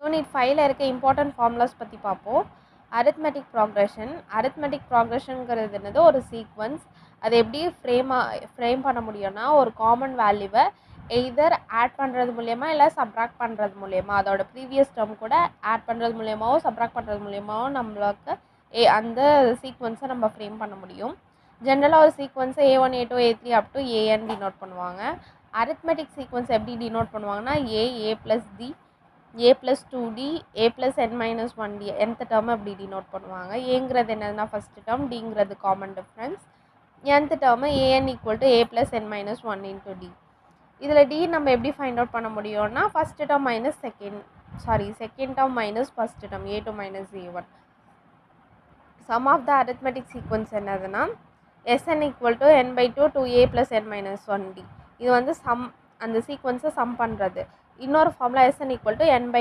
Unit 5ல் இருக்க important formulas பற்றி பார்ப்போம். அரித்மெட்டிக் ப்ராக்ரெஷன்ங்கிறது என்னது, ஒரு சீக்வன்ஸ். அதை எப்படி ஃப்ரேம் பண்ண முடியும்னா, ஒரு காமன் வேல்யூவை எய்தர் ஆட் பண்ணுறது மூலயமா இல்லை சப்ராக்ட் பண்ணுறது மூலயமா, அதோட ப்ரீவியஸ் டேர்ம் கூட ஆட் பண்ணுறது மூலயமாவோ சப்ராக்ட் பண்ணுறது மூலயமாவோ நம்மளுக்கு அந்த சீக்வன்ஸை நம்ம ஃப்ரேம் பண்ண முடியும். ஜென்ரலாக ஒரு சீக்வன்ஸை A1 A2 A3 up to AN denote பண்ணுவாங்க. அரித்மெட்டிக் சீக்வன்ஸ் எப்படி டினோட் பண்ணுவாங்கன்னா, A + D A + 2D A + n - 1D nth term அப்படி டினோட் பண்ணுவாங்க. ஏங்கிறது என்னதுன்னா ஃபஸ்ட்டு டேர்ம், டிங்கிறது common difference, nth term AN = A + n - 1 × D. இதில் D நம்ம எப்படி ஃபைண்ட் அவுட் பண்ண முடியும்னா, first term minus second term minus first term A2 - A1. Sum of the arithmetic sequence என்னதுன்னா, Sn = n/2 2A + n - 1D. இது வந்து அந்த சீக்வன்ஸை some பண்ணுறது. இன்னொரு ஃபார்முலா Sn = n/2